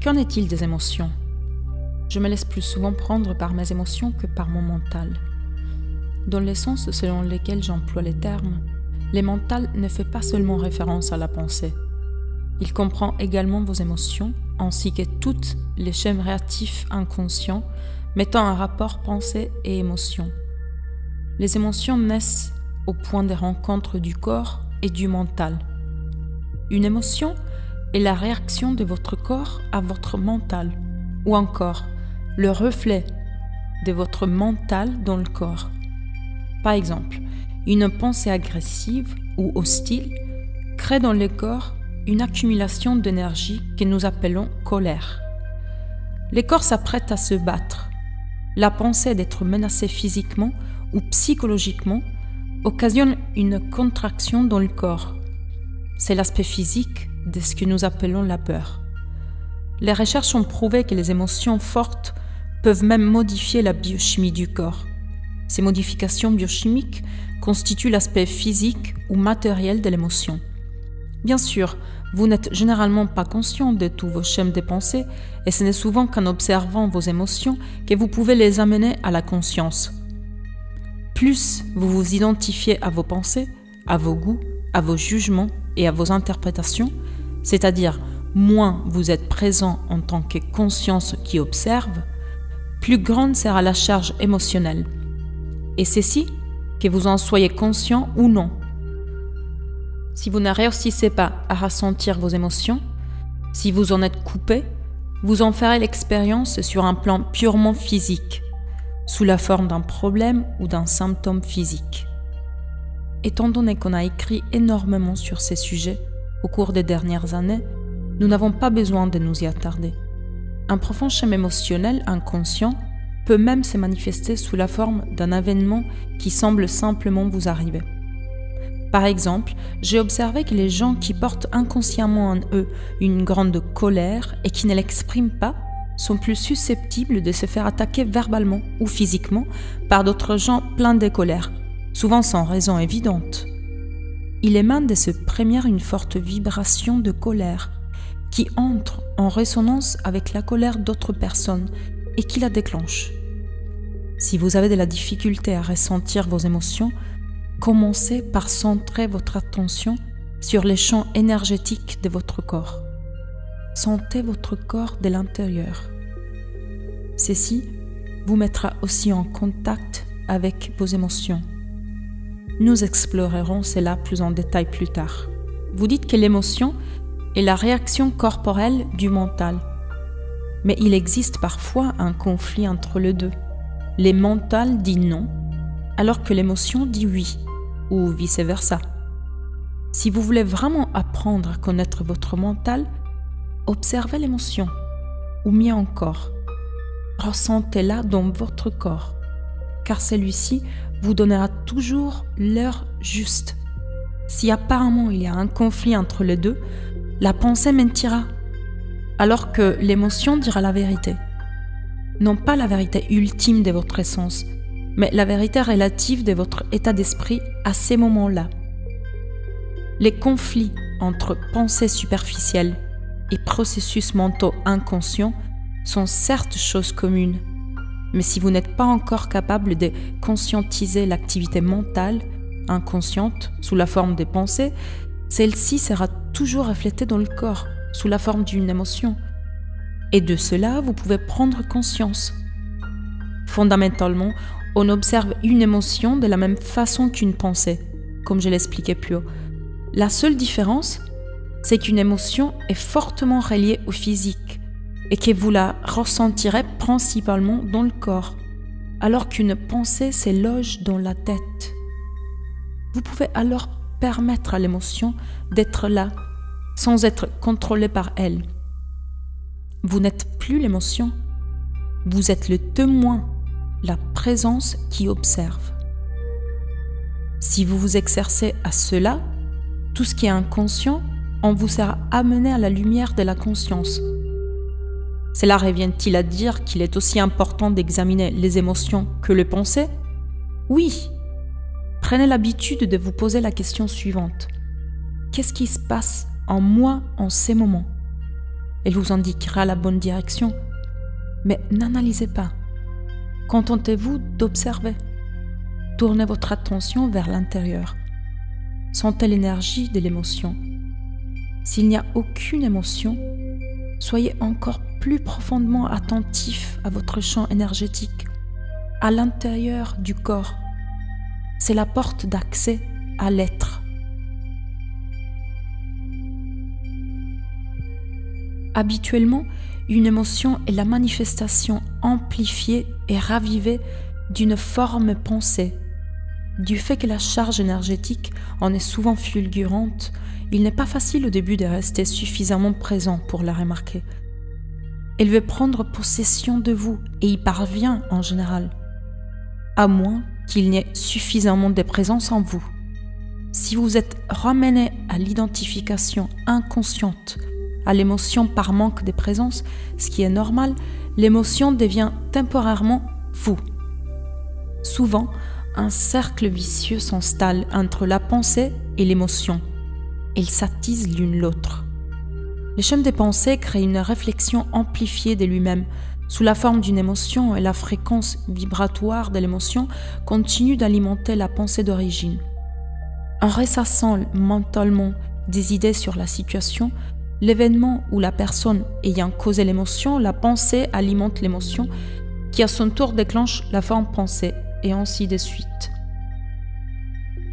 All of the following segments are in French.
Qu'en est-il des émotions? Je me laisse plus souvent prendre par mes émotions que par mon mental. Dans les sens selon lesquels j'emploie les termes, le mental ne fait pas seulement référence à la pensée. Il comprend également vos émotions, ainsi que toutes les schèmes réactifs inconscients mettant en rapport pensée et émotion. Les émotions naissent au point des rencontres du corps et du mental. Une émotion est la réaction de votre corps à votre mental, ou encore le reflet de votre mental dans le corps. Par exemple, une pensée agressive ou hostile crée dans le corps une accumulation d'énergie que nous appelons colère. Le corps s'apprête à se battre. La pensée d'être menacé physiquement ou psychologiquement occasionne une contraction dans le corps. C'est l'aspect physique de ce que nous appelons la peur. Les recherches ont prouvé que les émotions fortes peuvent même modifier la biochimie du corps. Ces modifications biochimiques constituent l'aspect physique ou matériel de l'émotion. Bien sûr, vous n'êtes généralement pas conscient de tous vos schèmes de pensée et ce n'est souvent qu'en observant vos émotions que vous pouvez les amener à la conscience. Plus vous vous identifiez à vos pensées, à vos goûts, à vos jugements et à vos interprétations, c'est-à-dire moins vous êtes présent en tant que conscience qui observe, plus grande sera la charge émotionnelle. Et ceci, que vous en soyez conscient ou non. Si vous ne réussissez pas à ressentir vos émotions, si vous en êtes coupé, vous en ferez l'expérience sur un plan purement physique, sous la forme d'un problème ou d'un symptôme physique. Étant donné qu'on a écrit énormément sur ces sujets au cours des dernières années, nous n'avons pas besoin de nous y attarder. Un profond schéma émotionnel inconscient peut même se manifester sous la forme d'un événement qui semble simplement vous arriver. Par exemple, j'ai observé que les gens qui portent inconsciemment en eux une grande colère et qui ne l'expriment pas sont plus susceptibles de se faire attaquer verbalement ou physiquement par d'autres gens pleins de colère, souvent sans raison évidente. Il émane de ce premier une forte vibration de colère qui entre en résonance avec la colère d'autres personnes et qui la déclenche. Si vous avez de la difficulté à ressentir vos émotions, commencez par centrer votre attention sur les champs énergétiques de votre corps. Sentez votre corps de l'intérieur. Ceci vous mettra aussi en contact avec vos émotions. Nous explorerons cela plus en détail plus tard. Vous dites que l'émotion est la réaction corporelle du mental. Mais il existe parfois un conflit entre les deux. Le mental dit non, alors que l'émotion dit oui, ou vice-versa. Si vous voulez vraiment apprendre à connaître votre mental, observez l'émotion, ou mieux encore, ressentez-la dans votre corps, car celui-ci vous donnera toujours l'heure juste. Si apparemment il y a un conflit entre les deux, la pensée mentira, alors que l'émotion dira la vérité. Non pas la vérité ultime de votre essence, mais la vérité relative de votre état d'esprit à ces moments-là. Les conflits entre pensées superficielles et processus mentaux inconscients sont certes choses communes, mais si vous n'êtes pas encore capable de conscientiser l'activité mentale inconsciente sous la forme des pensées, celle-ci sera toujours reflétée dans le corps sous la forme d'une émotion. Et de cela, vous pouvez prendre conscience. Fondamentalement, on observe une émotion de la même façon qu'une pensée, comme je l'expliquais plus haut. La seule différence, c'est qu'une émotion est fortement reliée au physique et que vous la ressentirez principalement dans le corps, alors qu'une pensée se loge dans la tête. Vous pouvez alors permettre à l'émotion d'être là, sans être contrôlée par elle. Vous n'êtes plus l'émotion, vous êtes le témoin, la présence qui observe. Si vous vous exercez à cela, tout ce qui est inconscient, on vous sera amené à la lumière de la conscience. Cela revient-il à dire qu'il est aussi important d'examiner les émotions que les pensées? Oui. Prenez l'habitude de vous poser la question suivante. Qu'est-ce qui se passe en moi en ces moments? elle vous indiquera la bonne direction. Mais n'analysez pas. Contentez-vous d'observer. Tournez votre attention vers l'intérieur. Sentez l'énergie de l'émotion. S'il n'y a aucune émotion, soyez encore plus profondément attentif à votre champ énergétique, à l'intérieur du corps. C'est la porte d'accès à l'être. Habituellement, une émotion est la manifestation amplifiée et ravivée d'une forme pensée. Du fait que la charge énergétique en est souvent fulgurante, il n'est pas facile au début de rester suffisamment présent pour la remarquer. Elle veut prendre possession de vous et y parvient en général, à moins qu'il n'y ait suffisamment de présence en vous. Si vous êtes ramené à l'identification inconsciente à l'émotion par manque de présence, ce qui est normal, l'émotion devient temporairement vous. Souvent, un cercle vicieux s'installe entre la pensée et l'émotion. Ils s'attisent l'une l'autre. Le chemin des pensées crée une réflexion amplifiée de lui-même sous la forme d'une émotion et la fréquence vibratoire de l'émotion continue d'alimenter la pensée d'origine. En ressassant mentalement des idées sur la situation, l'événement ou la personne ayant causé l'émotion, la pensée alimente l'émotion qui à son tour déclenche la forme pensée et ainsi de suite.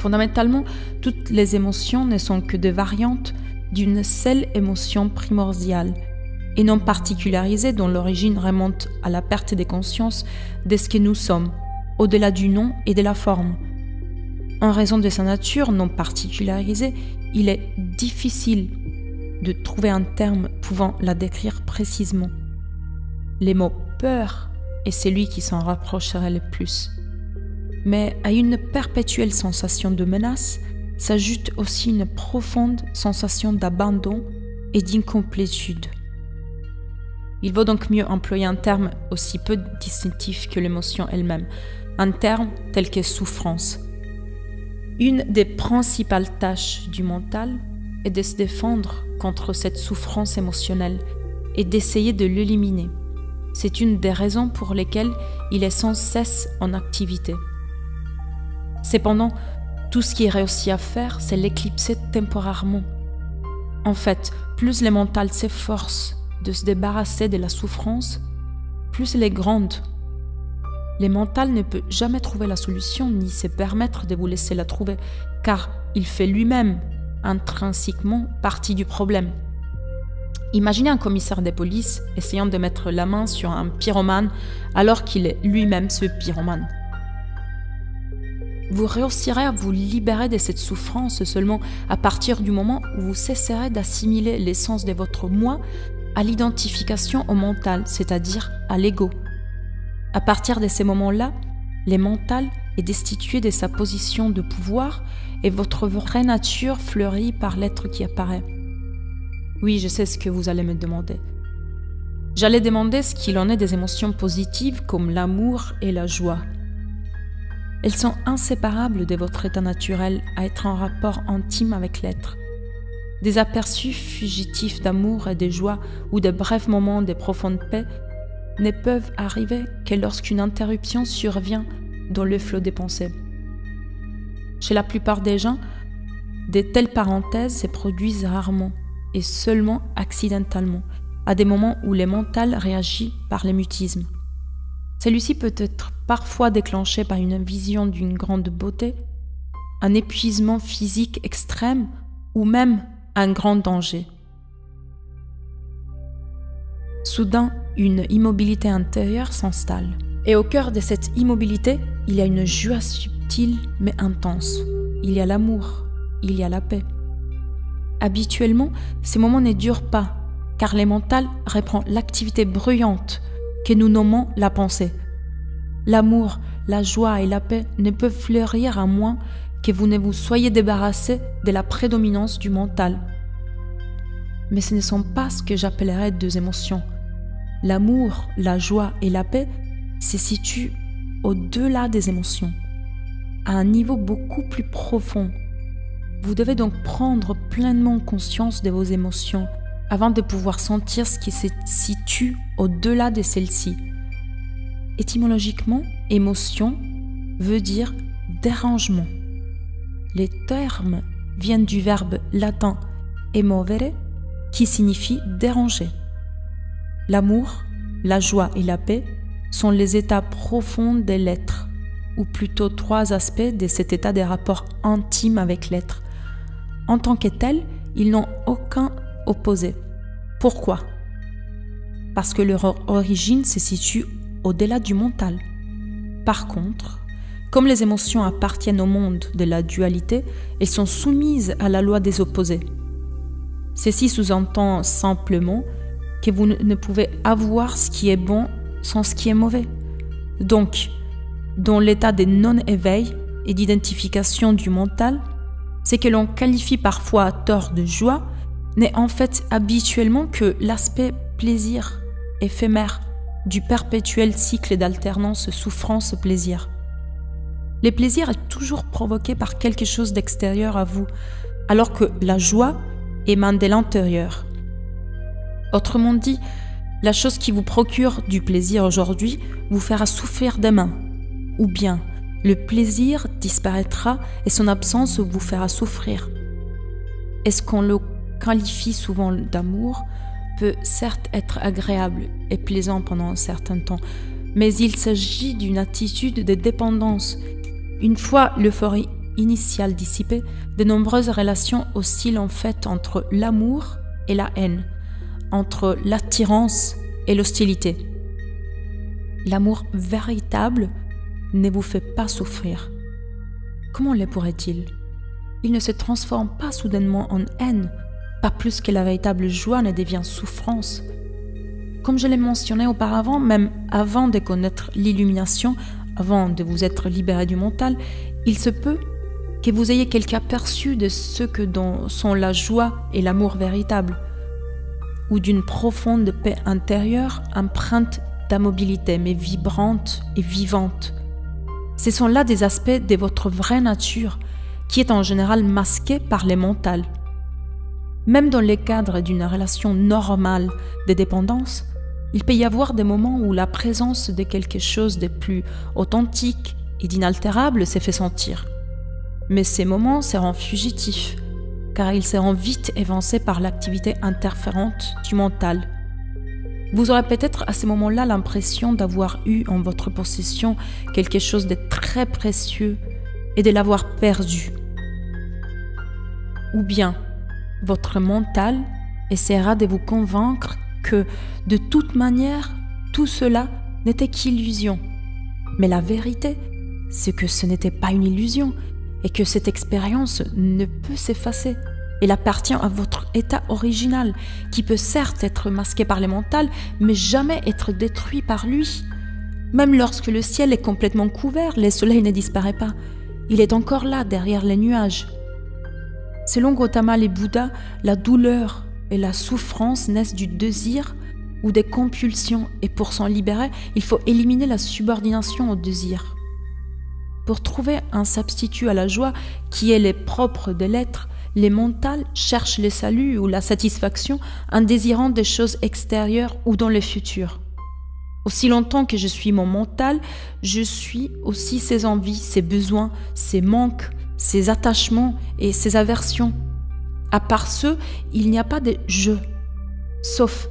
Fondamentalement, toutes les émotions ne sont que des variantes d'une seule émotion primordiale et non particularisée dont l'origine remonte à la perte de conscience de ce que nous sommes, au-delà du nom et de la forme. En raison de sa nature non particularisée, il est difficile de trouver un terme pouvant la décrire précisément. Le mot « peur » est celui qui s'en rapprocherait le plus. Mais à une perpétuelle sensation de menace s'ajoute aussi une profonde sensation d'abandon et d'incomplétude. Il vaut donc mieux employer un terme aussi peu distinctif que l'émotion elle-même, un terme tel que souffrance. Une des principales tâches du mental est de se défendre contre cette souffrance émotionnelle et d'essayer de l'éliminer. C'est une des raisons pour lesquelles il est sans cesse en activité. Cependant, tout ce qu'il réussit à faire, c'est l'éclipser temporairement. En fait, plus le mental s'efforce de se débarrasser de la souffrance, plus elle est grande. Le mental ne peut jamais trouver la solution ni se permettre de vous laisser la trouver, car il fait lui-même intrinsèquement partie du problème. Imaginez un commissaire de police essayant de mettre la main sur un pyromane alors qu'il est lui-même ce pyromane. Vous réussirez à vous libérer de cette souffrance seulement à partir du moment où vous cesserez d'assimiler l'essence de votre moi à l'identification au mental, c'est-à-dire à l'ego. À partir de ces moments-là, le mental est destitué de sa position de pouvoir et votre vraie nature fleurit par l'être qui apparaît. Oui, je sais ce que vous allez me demander. J'allais demander ce qu'il en est des émotions positives comme l'amour et la joie. Elles sont inséparables de votre état naturel à être en rapport intime avec l'être. Des aperçus fugitifs d'amour et de joie ou de brefs moments de profonde paix ne peuvent arriver que lorsqu'une interruption survient dans le flot des pensées. Chez la plupart des gens, de telles parenthèses se produisent rarement et seulement accidentellement, à des moments où le mental réagit par le mutisme. Celui-ci peut être parfois déclenché par une vision d'une grande beauté, un épuisement physique extrême ou même un grand danger. Soudain, une immobilité intérieure s'installe. Et au cœur de cette immobilité, il y a une joie subtile mais intense. Il y a l'amour, il y a la paix. Habituellement, ces moments ne durent pas, car le mental reprend l'activité bruyante que nous nommons la pensée. L'amour, la joie et la paix ne peuvent fleurir à moins que vous ne vous soyez débarrassé de la prédominance du mental. Mais ce ne sont pas ce que j'appellerais deux émotions. L'amour, la joie et la paix se situent au-delà des émotions, à un niveau beaucoup plus profond. Vous devez donc prendre pleinement conscience de vos émotions avant de pouvoir sentir ce qui se situe au-delà de celle-ci. Étymologiquement, émotion veut dire dérangement. Les termes viennent du verbe latin emovere, qui signifie déranger. L'amour, la joie et la paix sont les états profonds de l'être, ou plutôt 3 aspects de cet état des rapports intimes avec l'être. En tant que tels, ils n'ont aucun opposé. Pourquoi ? Parce que leur origine se situe au-delà du mental. Par contre, comme les émotions appartiennent au monde de la dualité, elles sont soumises à la loi des opposés. Ceci sous-entend simplement que vous ne pouvez avoir ce qui est bon sans ce qui est mauvais. Donc, dans l'état de non-éveil et d'identification du mental, ce que l'on qualifie parfois à tort de joie n'est en fait habituellement que l'aspect plaisir éphémère du perpétuel cycle d'alternance souffrance-plaisir. Le plaisir est toujours provoqué par quelque chose d'extérieur à vous, alors que la joie émane de l'intérieur. Autrement dit, la chose qui vous procure du plaisir aujourd'hui vous fera souffrir demain. Ou bien, le plaisir disparaîtra et son absence vous fera souffrir. Est-ce qu'on le qualifie souvent d'amour peut certes être agréable et plaisant pendant un certain temps, mais il s'agit d'une attitude de dépendance. Une fois l'euphorie initiale dissipée, de nombreuses relations oscillent en fait entre l'amour et la haine, entre l'attirance et l'hostilité. L'amour véritable ne vous fait pas souffrir. Comment le pourrait-il ? Il ne se transforme pas soudainement en haine, pas plus que la véritable joie ne devient souffrance. Comme je l'ai mentionné auparavant, même avant de connaître l'illumination, avant de vous être libéré du mental, il se peut que vous ayez quelque aperçu de ce que sont la joie et l'amour véritable, ou d'une profonde paix intérieure empreinte d'immobilité, mais vibrante et vivante. Ce sont là des aspects de votre vraie nature, qui est en général masquée par les mentales. Même dans le cadre d'une relation normale de dépendance, il peut y avoir des moments où la présence de quelque chose de plus authentique et d'inaltérable s'est fait sentir. Mais ces moments seront fugitifs, car ils seront vite évincés par l'activité interférente du mental. Vous aurez peut-être à ce moment-là l'impression d'avoir eu en votre possession quelque chose de très précieux et de l'avoir perdu. Ou bien, votre mental essaiera de vous convaincre que, de toute manière, tout cela n'était qu'illusion. Mais la vérité, c'est que ce n'était pas une illusion et que cette expérience ne peut s'effacer. Elle appartient à votre état original, qui peut certes être masqué par les mentales, mais jamais être détruit par lui. Même lorsque le ciel est complètement couvert, le soleil ne disparaît pas. Il est encore là, derrière les nuages. Selon Gautama et Bouddha, la douleur et la souffrance naissent du désir ou des compulsions, et pour s'en libérer, il faut éliminer la subordination au désir. Pour trouver un substitut à la joie, qui est le propre de l'être, les mentales cherchent le salut ou la satisfaction en désirant des choses extérieures ou dans le futur. Aussi longtemps que je suis mon mental, je suis aussi ses envies, ses besoins, ses manques, ses attachements et ses aversions. À part ceux, il n'y a pas de « je », sauf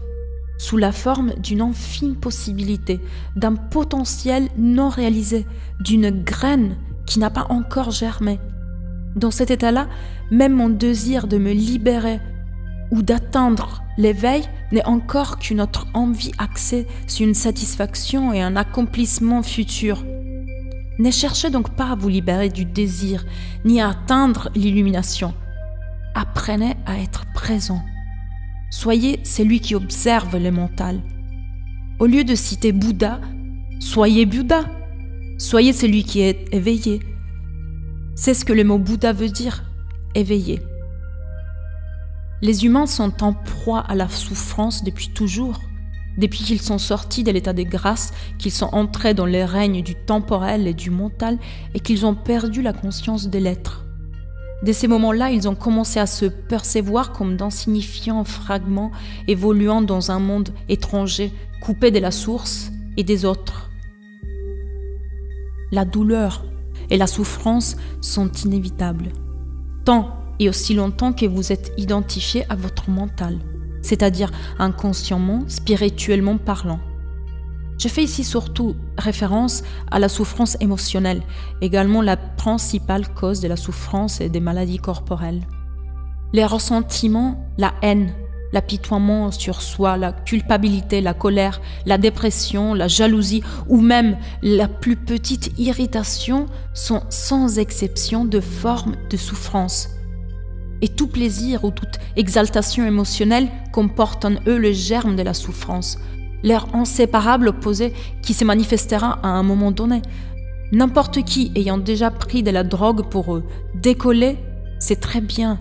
sous la forme d'une infime possibilité, d'un potentiel non réalisé, d'une graine qui n'a pas encore germé. Dans cet état-là, même mon désir de me libérer ou d'atteindre l'éveil n'est encore qu'une autre envie axée sur une satisfaction et un accomplissement futur. Ne cherchez donc pas à vous libérer du désir, ni à atteindre l'illumination. Apprenez à être présent. Soyez celui qui observe le mental. Au lieu de citer Bouddha, soyez Bouddha. Soyez celui qui est éveillé. C'est ce que le mot Bouddha veut dire, éveillé. Les humains sont en proie à la souffrance depuis toujours, depuis qu'ils sont sortis de l'état de grâce, qu'ils sont entrés dans les règnes du temporel et du mental et qu'ils ont perdu la conscience de l'être. Dès ces moments-là, ils ont commencé à se percevoir comme d'insignifiants fragments évoluant dans un monde étranger, coupé de la source et des autres. La douleur et la souffrance sont inévitables, tant et aussi longtemps que vous êtes identifié à votre mental, c'est-à-dire inconsciemment, spirituellement parlant. Je fais ici surtout référence à la souffrance émotionnelle, également la principale cause de la souffrance et des maladies corporelles. Les ressentiments, la haine, l'apitoiement sur soi, la culpabilité, la colère, la dépression, la jalousie ou même la plus petite irritation sont sans exception de formes de souffrance. Et tout plaisir ou toute exaltation émotionnelle comporte en eux le germe de la souffrance, leur inséparable opposé qui se manifestera à un moment donné. N'importe qui ayant déjà pris de la drogue pour décoller sait très bien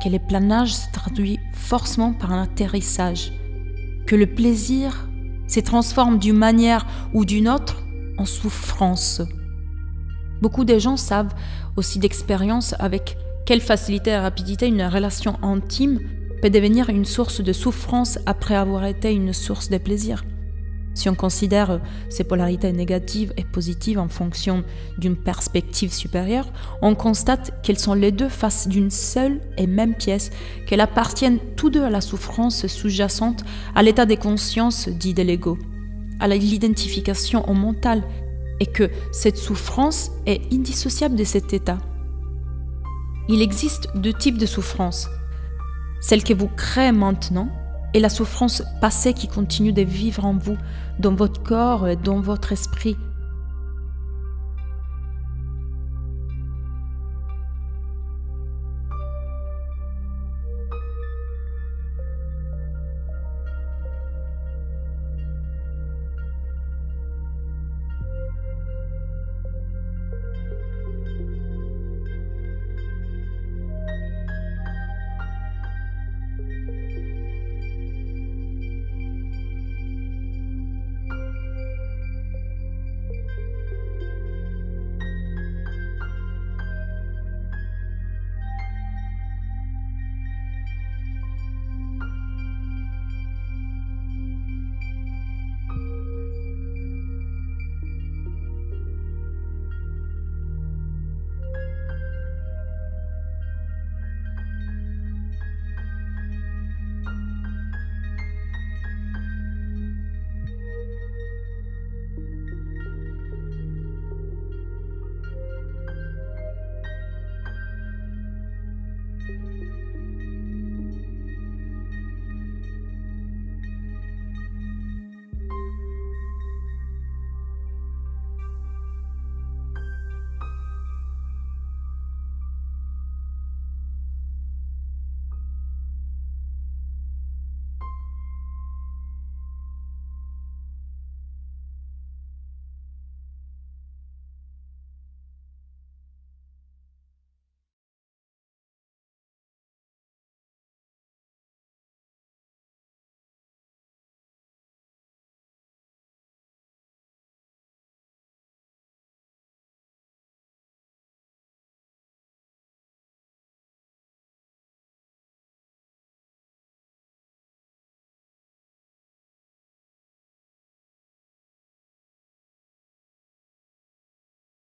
que le planage se traduit forcément par un atterrissage, que le plaisir se transforme d'une manière ou d'une autre en souffrance. Beaucoup de gens savent aussi d'expérience avec quelle facilité et rapidité une relation intime peut devenir une source de souffrance après avoir été une source de plaisir. Si on considère ces polarités négatives et positives en fonction d'une perspective supérieure, on constate qu'elles sont les deux faces d'une seule et même pièce, qu'elles appartiennent tous deux à la souffrance sous-jacente, à l'état de conscience dit de l'ego, à l'identification au mental, et que cette souffrance est indissociable de cet état. Il existe deux types de souffrance. Celle que vous créez maintenant et la souffrance passée qui continue de vivre en vous, dans votre corps et dans votre esprit.